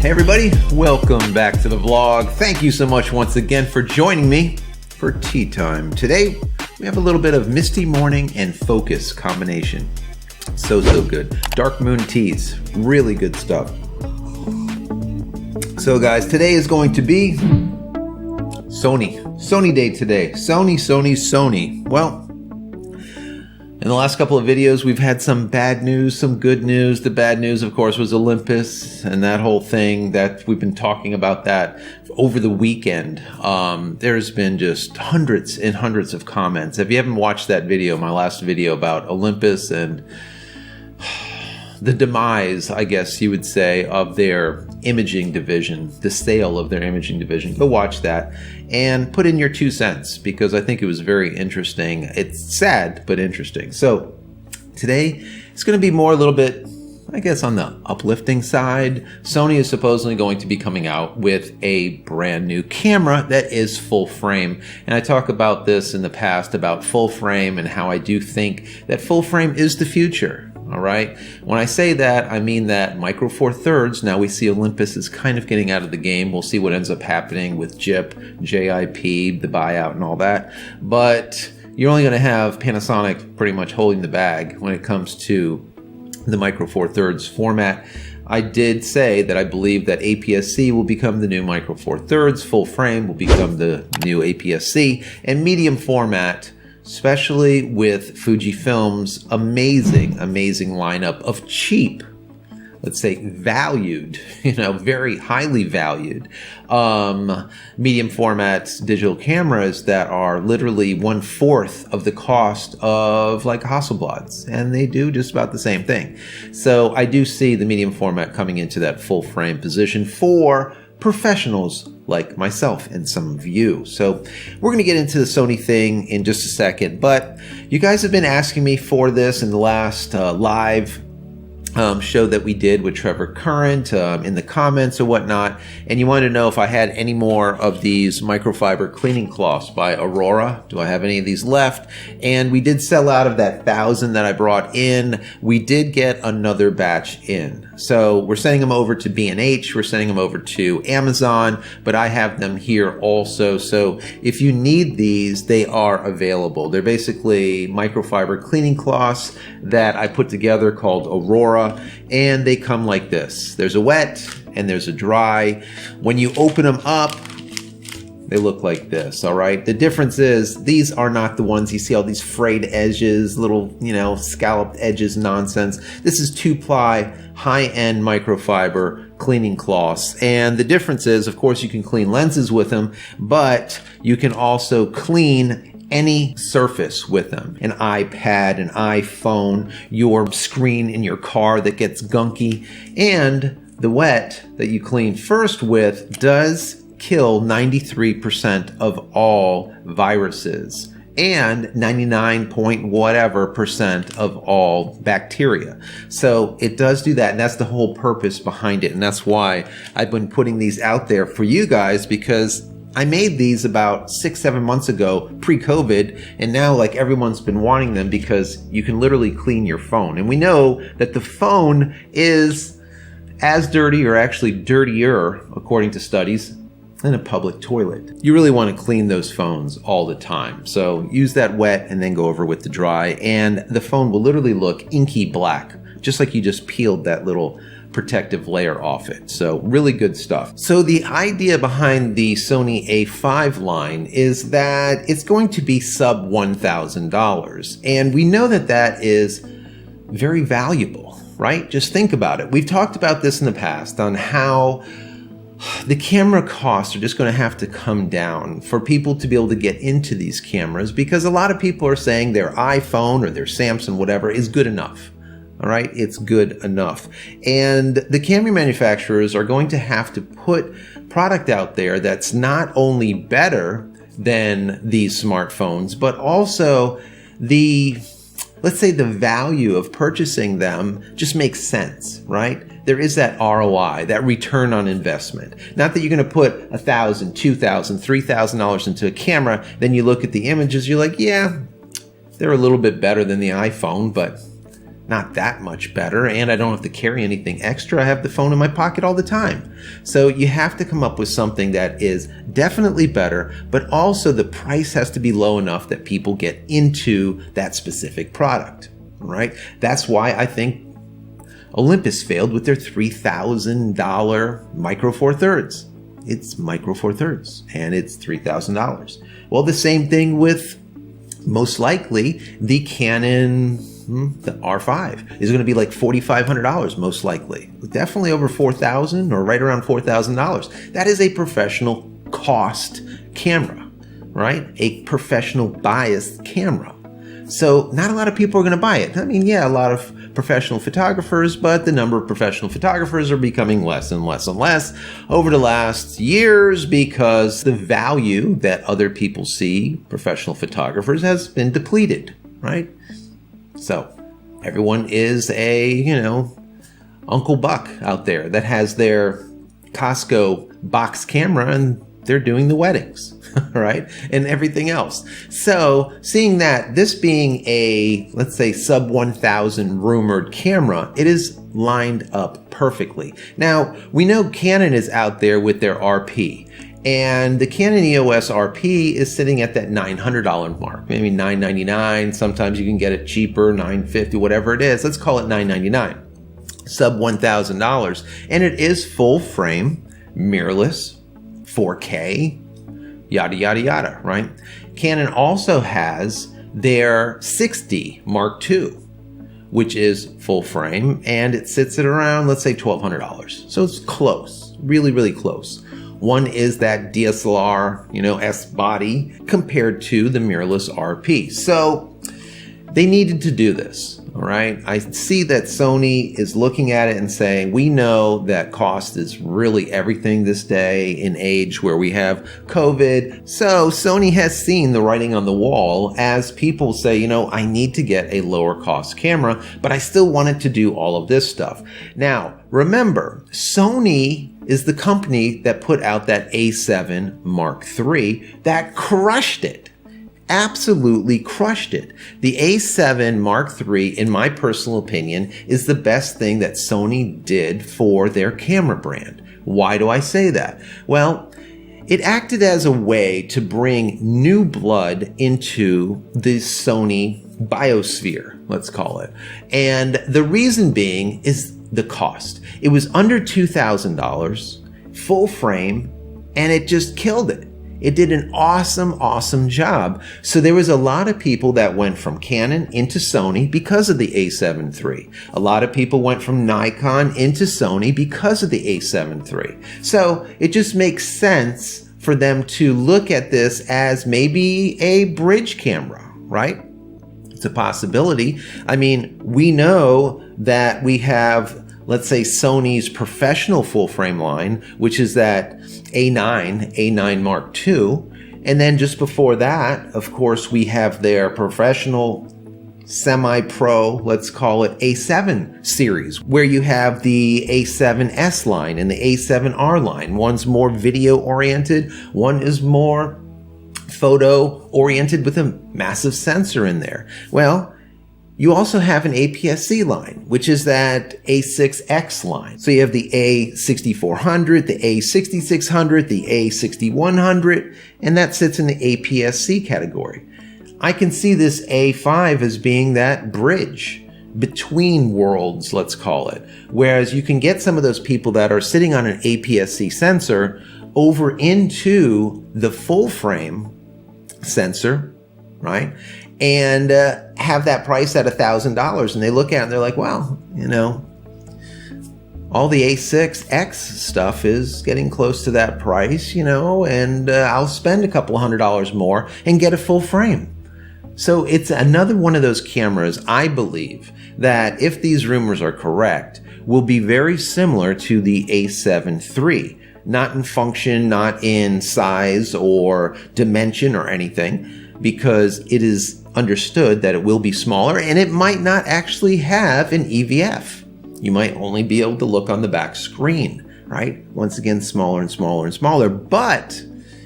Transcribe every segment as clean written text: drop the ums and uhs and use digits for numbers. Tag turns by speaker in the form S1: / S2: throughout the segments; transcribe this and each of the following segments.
S1: Hey everybody, welcome back to the vlog. Thank you so much once again for joining me for tea time. Today, we have a little bit of misty morning and focus combination. So good. Dark moon teas, really good stuff. So guys, today is going to be Sony day today. Sony. Well, in the last couple of videos, we've had some bad news, some good news. The bad news, of course, was Olympus and that whole thing that we've been talking about that over the weekend. There's been just hundreds and hundreds of comments. If you haven't watched that video, my last video about Olympus and the demise, I guess you would say, of their imaging division, the sale of their imaging division, go watch that and put in your 2 cents because I think it was very interesting. It's sad, but interesting. So today it's going to be more a little bit, I guess, on the uplifting side. Sony is supposedly going to be coming out with a brand new camera that is full frame. And I talk about this in the past about full frame and how I do think that full frame is the future. All right. When I say that, I mean that micro four thirds. Now we see Olympus is kind of getting out of the game. We'll see what ends up happening with JIP, JIP, the buyout and all that. But you're only going to have Panasonic pretty much holding the bag when it comes to the micro four thirds format. I did say that I believe that APS-C will become the new micro four thirds, full frame will become the new APS-C, and medium format, especially with Fujifilm's amazing lineup of cheap, let's say valued, very highly valued medium format digital cameras that are literally 1/4 of the cost of like Hasselblads, and they do just about the same thing. So I do see the medium format coming into that full frame position for professionals like myself and some of you. So we're going to get into the Sony thing in just a second, but you guys have been asking me for this in the last live show that we did with Trevor Current in the comments or whatnot, and you wanted to know if I had any more of these microfiber cleaning cloths by Aurora. Do I have any of these left? And we did sell out of that 1,000 that I brought in. We did get another batch in. So we're sending them over to B&H, we're sending them over to Amazon, but I have them here also. So if you need these, they are available. They're basically microfiber cleaning cloths that I put together called Aurora, and they come like this. There's a wet and there's a dry. When you open them up, they look like this, all right? The difference is these are not the ones you see all these frayed edges, little, scalloped edges nonsense. This is 2-ply, high-end microfiber cleaning cloths. And the difference is, of course, you can clean lenses with them, but you can also clean any surface with them. An iPad, an iPhone, your screen in your car that gets gunky. And the wet that you clean first with does kill 93% of all viruses and 99% of all bacteria. So it does do that, and that's the whole purpose behind it. And that's why I've been putting these out there for you guys, because I made these about 6-7 months ago, pre-COVID, and now like everyone's been wanting them because you can literally clean your phone. And we know that the phone is as dirty, or actually dirtier, according to studies, than a public toilet. You really want to clean those phones all the time. So use that wet and then go over with the dry, and the phone will literally look inky black, just like you just peeled that little protective layer off it. So really good stuff. So the idea behind the Sony A5 line is that it's going to be sub $1,000. And we know that that is very valuable, right? Just think about it. We've talked about this in the past on how the camera costs are just going to have to come down for people to be able to get into these cameras, because a lot of people are saying their iPhone or their Samsung, whatever, is good enough. All right, it's good enough. And the camera manufacturers are going to have to put product out there that's not only better than these smartphones, but also let's say the value of purchasing them just makes sense, right? There is that ROI, that return on investment. Not that you're going to put $1,000, $2,000, $3,000 into a camera, then you look at the images, you're like, yeah, they're a little bit better than the iPhone, but not that much better, and I don't have to carry anything extra. I have the phone in my pocket all the time. So you have to come up with something that is definitely better, but also the price has to be low enough that people get into that specific product, right? That's why I think Olympus failed with their $3,000 Micro Four Thirds. It's Micro Four Thirds, and it's $3,000. Well, the same thing with most likely the Canon the R5 is going to be like $4,500 most likely. Definitely over $4,000 or right around $4,000. That is a professional cost camera, right? A professional biased camera. So not a lot of people are going to buy it. I mean, yeah, a lot of professional photographers, but the number of professional photographers are becoming less and less and less over the last years because the value that other people see professional photographers has been depleted, right? So everyone is a, Uncle Buck out there that has their Costco box camera and they're doing the weddings, right? And everything else. So seeing that this being a, let's say, sub 1,000 rumored camera, it is lined up perfectly. Now, we know Canon is out there with their RP. And the Canon EOS RP is sitting at that $900 mark, maybe $999. Sometimes you can get it cheaper, $950, whatever it is. Let's call it $999, sub $1,000. And it is full frame, mirrorless, 4K, yada, yada, yada, right? Canon also has their 6D Mark II, which is full frame, and it sits at around, let's say, $1,200. So it's close, really, really close. One is that DSLR, S body compared to the mirrorless RP. So they needed to do this, all right? I see that Sony is looking at it and saying, we know that cost is really everything this day in age where we have COVID. So Sony has seen the writing on the wall as people say, I need to get a lower cost camera, but I still wanted to do all of this stuff. Now, remember, Sony is the company that put out that A7 Mark III that crushed it. Absolutely crushed it. The A7 Mark III, in my personal opinion, is the best thing that Sony did for their camera brand. Why do I say that? Well, it acted as a way to bring new blood into the Sony biosphere, let's call it. And the reason being is the cost. It was under $2,000, full frame, and it just killed it. It did an awesome job. So there was a lot of people that went from Canon into Sony because of the A7 III. A lot of people went from Nikon into Sony because of the A7 III. So it just makes sense for them to look at this as maybe a bridge camera, right? It's a possibility. I mean, we know that we have, let's say, Sony's professional full frame line, which is that A9 Mark II. And then just before that, of course, we have their professional semi-pro, let's call it A7 series, where you have the A7S line and the A7R line. One's more video oriented, one is more photo oriented with a massive sensor in there. Well, you also have an APS-C line, which is that A6X line. So you have the A6400, the A6600, the A6100, and that sits in the APS-C category. I can see this A5 as being that bridge between worlds, let's call it. Whereas you can get some of those people that are sitting on an APS-C sensor over into the full frame sensor, right? And have that price at $1,000, and they look at it and they're like, well, all the A6X stuff is getting close to that price, and I'll spend a couple $100 more and get a full frame. So it's another one of those cameras, I believe, that if these rumors are correct, will be very similar to the A7 III. Not in function, not in size or dimension or anything, because it is understood that it will be smaller and it might not actually have an EVF. You might only be able to look on the back screen, right? Once again, smaller and smaller and smaller, but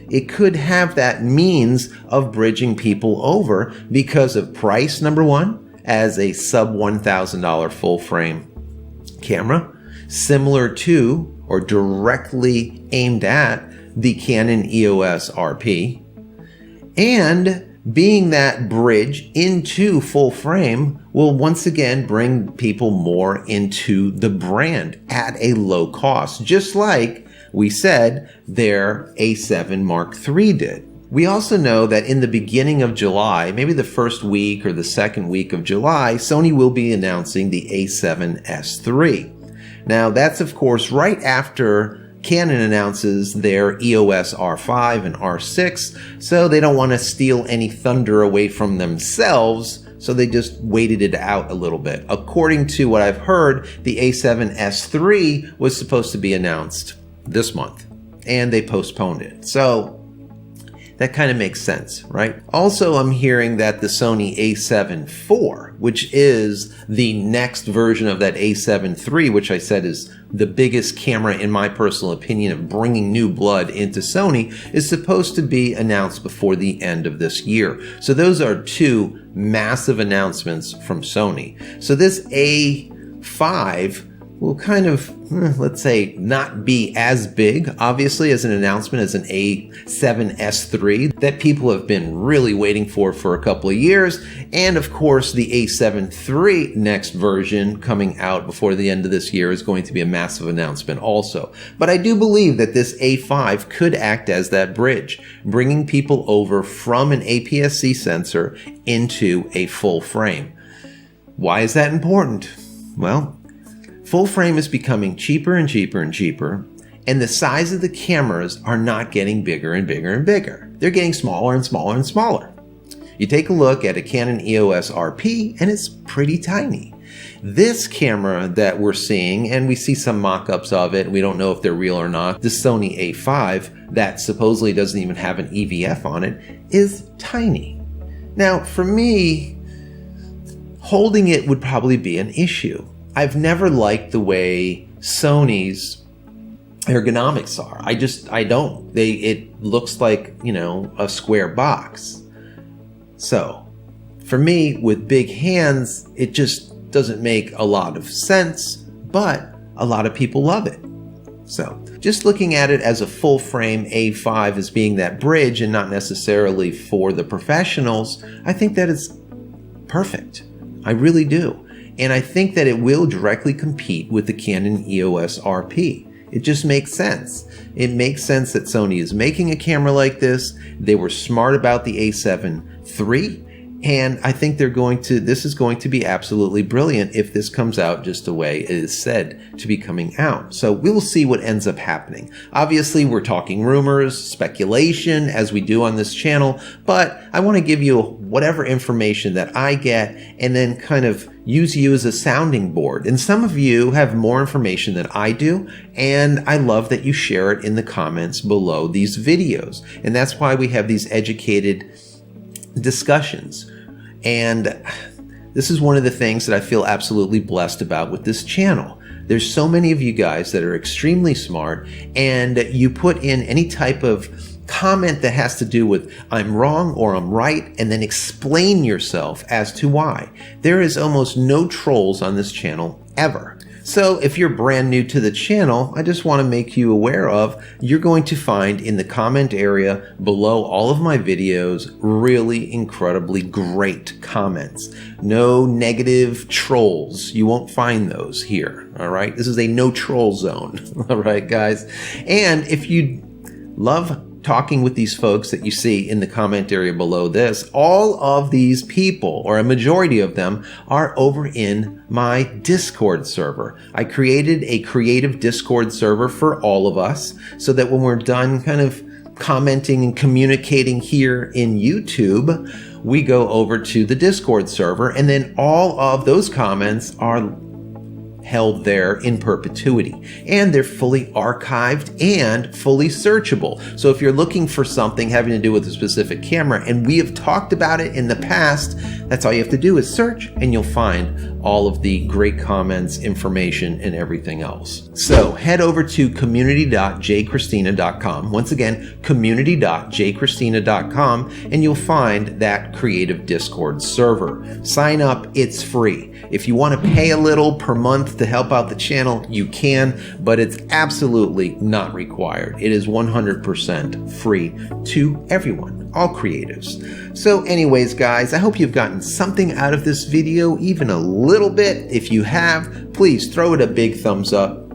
S1: it could have that means of bridging people over because of price, number one, as a sub $1,000 full frame camera, similar to or directly aimed at the Canon EOS RP, and being that bridge into full frame will once again bring people more into the brand at a low cost, just like we said their A7 Mark III did. We also know that in the beginning of July, maybe the first week or the second week of July, Sony will be announcing the A7S III. Now that's of course right after Canon announces their EOS R5 and R6, so they don't want to steal any thunder away from themselves, so they just waited it out a little bit. According to what I've heard, the A7S III was supposed to be announced this month, and they postponed it. So that kind of makes sense, right? Also, I'm hearing that the Sony A7 IV, which is the next version of that A7 III, which I said is the biggest camera, in my personal opinion, of bringing new blood into Sony, is supposed to be announced before the end of this year. So those are two massive announcements from Sony. So this A5 will kind of, let's say, not be as big, obviously, as an announcement as an A7S III that people have been really waiting for a couple of years. And of course, the A7 III next version coming out before the end of this year is going to be a massive announcement also. But I do believe that this A5 could act as that bridge, bringing people over from an APS-C sensor into a full frame. Why is that important? Well, full frame is becoming cheaper and cheaper and cheaper, and the size of the cameras are not getting bigger and bigger and bigger. They're getting smaller and smaller and smaller. You take a look at a Canon EOS RP, and it's pretty tiny. This camera that we're seeing, and we see some mock-ups of it, we don't know if they're real or not, the Sony A5, that supposedly doesn't even have an EVF on it, is tiny. Now, for me, holding it would probably be an issue. I've never liked the way Sony's ergonomics are. I don't. It looks like, a square box. So, for me, with big hands, it just doesn't make a lot of sense, but a lot of people love it. So, just looking at it as a full frame A5 as being that bridge and not necessarily for the professionals, I think that is perfect. I really do. And I think that it will directly compete with the Canon EOS RP. It just makes sense. It makes sense that Sony is making a camera like this. They were smart about the A7 III. And I think this is going to be absolutely brilliant if this comes out just the way it is said to be coming out. So we will see what ends up happening. Obviously, we're talking rumors, speculation, as we do on this channel, but I want to give you whatever information that I get and then kind of use you as a sounding board. And some of you have more information than I do, and I love that you share it in the comments below these videos. And that's why we have these educated discussions. And this is one of the things that I feel absolutely blessed about with this channel. There's so many of you guys that are extremely smart, and you put in any type of comment that has to do with I'm wrong or I'm right, and then explain yourself as to why. There is almost no trolls on this channel ever. So if you're brand new to the channel, I just want to make you aware of, you're going to find in the comment area below all of my videos really incredibly great comments. No negative trolls. You won't find those here. All right. This is a no troll zone. All right, guys. And if you love talking with these folks that you see in the comment area below this, all of these people, or a majority of them, are over in my Discord server. I created a creative Discord server for all of us so that when we're done kind of commenting and communicating here in YouTube, we go over to the Discord server, and then all of those comments are held there in perpetuity. And they're fully archived and fully searchable. So if you're looking for something having to do with a specific camera, and we have talked about it in the past, that's all you have to do is search and you'll find all of the great comments, information, and everything else. So head over to community.JCristina.com. Once again, community.JCristina.com, and you'll find that creative Discord server. Sign up, it's free. If you want to pay a little per month to help out the channel, you can, but it's absolutely not required. It is 100% free to everyone, all creatives. So anyways, guys, I hope you've gotten something out of this video, even a little bit. If you have, please throw it a big thumbs up.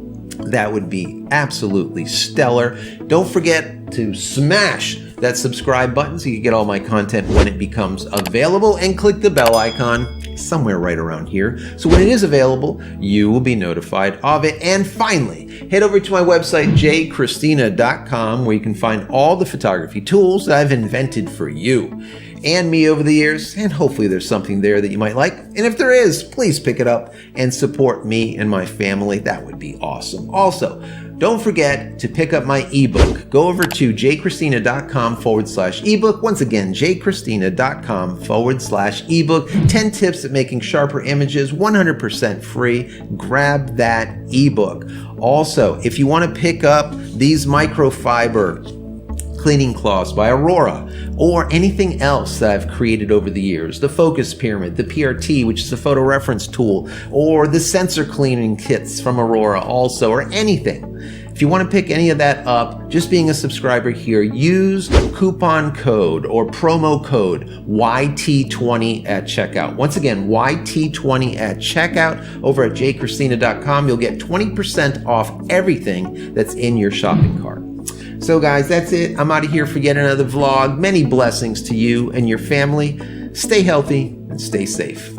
S1: That would be absolutely stellar. Don't forget to smash that subscribe button so you can get all my content when it becomes available, and click the bell icon somewhere right around here, so when it is available, you will be notified of it. And finally, head over to my website, JCristina.com, where you can find all the photography tools that I've invented for you and me over the years, and hopefully there's something there that you might like. And if there is, please pick it up and support me and my family. That would be awesome. Also, don't forget to pick up my ebook. Go over to JCristina.com/ebook. Once again, JCristina.com/ebook. 10 tips at making sharper images, 100% free. Grab that ebook. Also, if you want to pick up these microfiber cleaning cloths by Aurora, or anything else that I've created over the years, the focus pyramid, the PRT, which is a photo reference tool, or the sensor cleaning kits from Aurora also, or anything. If you want to pick any of that up, just being a subscriber here, use coupon code or promo code YT20 at checkout. Once again, YT20 at checkout over at JCristina.com. You'll get 20% off everything that's in your shopping cart. So guys, that's it. I'm out of here for yet another vlog. Many blessings to you and your family. Stay healthy and stay safe.